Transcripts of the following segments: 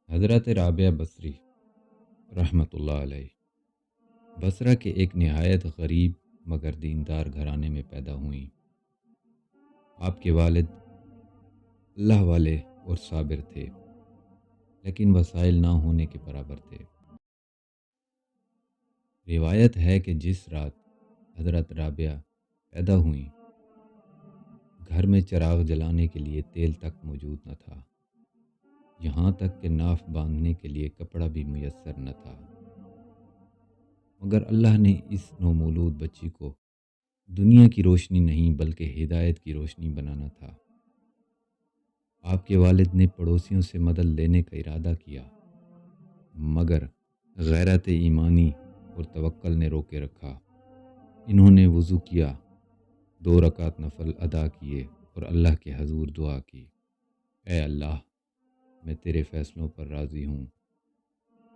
حضرت رابعہ بصری رحمۃ اللہ علیہ بصرہ کے ایک نہایت غریب مگر دیندار گھرانے میں پیدا ہوئیں۔ آپ کے والد اللہ والے اور صابر تھے، لیکن وسائل نہ ہونے کے برابر تھے۔ روایت ہے کہ جس رات حضرت رابعہ پیدا ہوئیں، گھر میں چراغ جلانے کے لیے تیل تک موجود نہ تھا، یہاں تک کہ ناف باندھنے کے لیے کپڑا بھی میسر نہ تھا، مگر اللہ نے اس نومولود بچی کو دنیا کی روشنی نہیں بلکہ ہدایت کی روشنی بنانا تھا۔ آپ کے والد نے پڑوسیوں سے مدد لینے کا ارادہ کیا، مگر غیرت ایمانی اور توکل نے روکے رکھا۔ انہوں نے وضو کیا، 2 رکعت نفل ادا کیے اور اللہ کے حضور دعا کی، اے اللہ، میں تیرے فیصلوں پر راضی ہوں،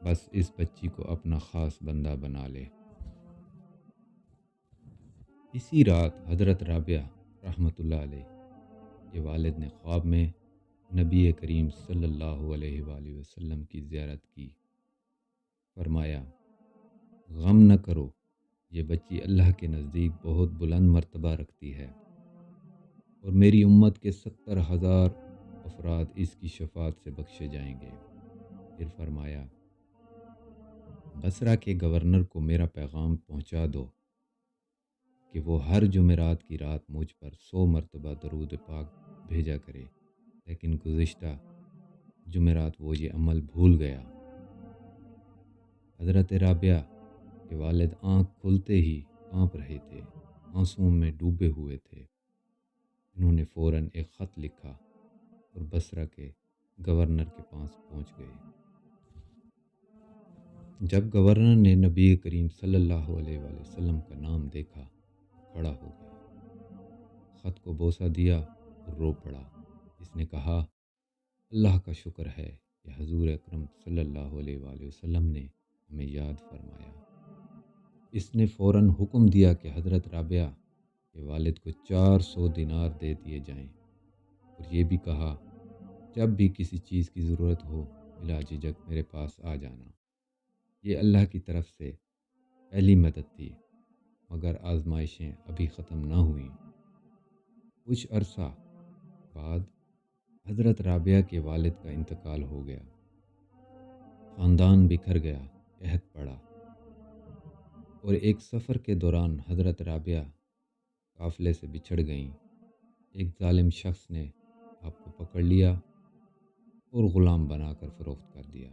بس اس بچی کو اپنا خاص بندہ بنا لے۔ اسی رات حضرت رابعہ رحمۃ اللہ علیہ کے والد نے خواب میں نبی کریم صلی اللہ علیہ وآلہ وسلم کی زیارت کی۔ فرمایا، غم نہ کرو، یہ بچی اللہ کے نزدیک بہت بلند مرتبہ رکھتی ہے، اور میری امت کے 70,000 افراد اس کی شفاعت سے بخشے جائیں گے۔ پھر فرمایا، بصرہ کے گورنر کو میرا پیغام پہنچا دو کہ وہ ہر جمعرات کی رات مجھ پر 100 مرتبہ درود پاک بھیجا کرے، لیکن گزشتہ جمعرات وہ یہ عمل بھول گیا۔ حضرت رابعہ کے والد آنکھ کھلتے ہی کانپ رہے تھے، آنسوؤں میں ڈوبے ہوئے تھے۔ انہوں نے فوراً ایک خط لکھا اور بصرہ کے گورنر کے پاس پہنچ گئے۔ جب گورنر نے نبی کریم صلی اللہ علیہ وآلہ وسلم کا نام دیکھا، کھڑا ہو گیا، خط کو بوسہ دیا اور رو پڑا۔ اس نے کہا، اللہ کا شکر ہے کہ حضور اکرم صلی اللہ علیہ وآلہ وسلم نے ہمیں یاد فرمایا۔ اس نے فوراً حکم دیا کہ حضرت رابعہ کے والد کو 400 دینار دے دیے جائیں، اور یہ بھی کہا، جب بھی کسی چیز کی ضرورت ہو بلا جھجک میرے پاس آ جانا۔ یہ اللہ کی طرف سے پہلی مدد تھی، مگر آزمائشیں ابھی ختم نہ ہوئیں۔ کچھ عرصہ بعد حضرت رابعہ کے والد کا انتقال ہو گیا، خاندان بکھر گیا، قحط پڑا، اور ایک سفر کے دوران حضرت رابعہ قافلے سے بچھڑ گئیں۔ ایک ظالم شخص نے آپ کو پکڑ لیا اور غلام بنا کر فروخت کر دیا۔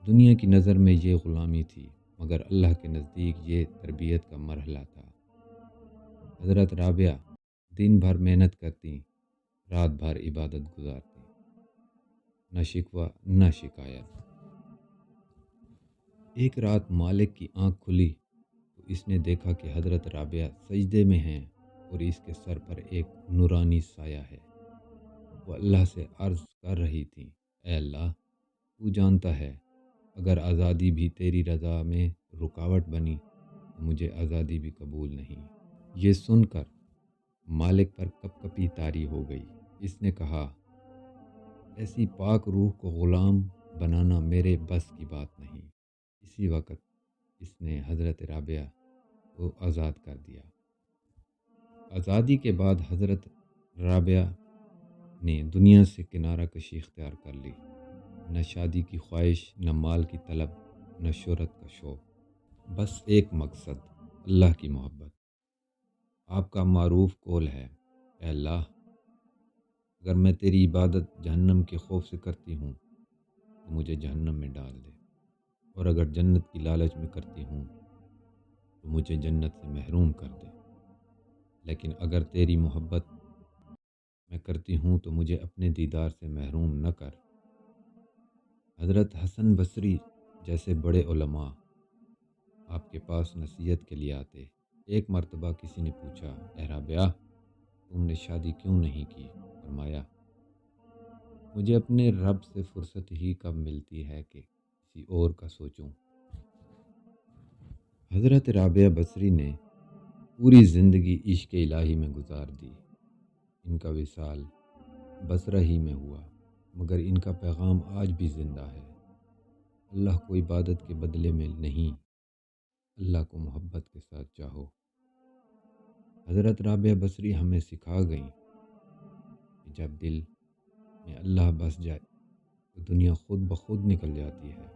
دنیا کی نظر میں یہ غلامی تھی، مگر اللہ کے نزدیک یہ تربیت کا مرحلہ تھا۔ حضرت رابعہ دن بھر محنت کرتی، رات بھر عبادت گزارتی، نہ شکوہ نہ شکایت۔ ایک رات مالک کی آنکھ کھلی تو اس نے دیکھا کہ حضرت رابعہ سجدے میں ہیں اور اس کے سر پر ایک نورانی سایہ ہے۔ وہ اللہ سے عرض کر رہی تھیں، اے اللہ، تو جانتا ہے، اگر آزادی بھی تیری رضا میں رکاوٹ بنی تو مجھے آزادی بھی قبول نہیں۔ یہ سن کر مالک پر کپ کپی طاری ہو گئی۔ اس نے کہا، ایسی پاک روح کو غلام بنانا میرے بس کی بات نہیں۔ اسی وقت اس نے حضرت رابعہ کو آزاد کر دیا۔ آزادی کے بعد حضرت رابعہ نے دنیا سے کنارہ کشی اختیار کر لی، نہ شادی کی خواہش، نہ مال کی طلب، نہ شہرت کا شوق، بس ایک مقصد، اللہ کی محبت۔ آپ کا معروف قول ہے، اے اللہ، اگر میں تیری عبادت جہنم کے خوف سے کرتی ہوں تو مجھے جہنم میں ڈال دے، اور اگر جنت کی لالچ میں کرتی ہوں تو مجھے جنت سے محروم کر دے، لیکن اگر تیری محبت میں کرتی ہوں تو مجھے اپنے دیدار سے محروم نہ کر۔ حضرت حسن بصری جیسے بڑے علماء آپ کے پاس نصیحت کے لیے آتے۔ ایک مرتبہ کسی نے پوچھا، اے رابعہ، تم نے شادی کیوں نہیں کی؟ فرمایا، مجھے اپنے رب سے فرصت ہی کب ملتی ہے کہ کسی اور کا سوچوں۔ حضرت رابعہ بصری نے پوری زندگی عشق الہی میں گزار دی۔ ان کا وصال بصرہ ہی میں ہوا، مگر ان کا پیغام آج بھی زندہ ہے۔ اللہ کو عبادت کے بدلے میں نہیں، اللہ کو محبت کے ساتھ چاہو۔ حضرت رابعہ بصری ہمیں سکھا گئیں کہ جب دل میں اللہ بس جائے تو دنیا خود بخود نکل جاتی ہے۔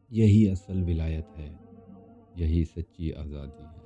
یہی اصل ولایت ہے، یہی سچی آزادی ہے۔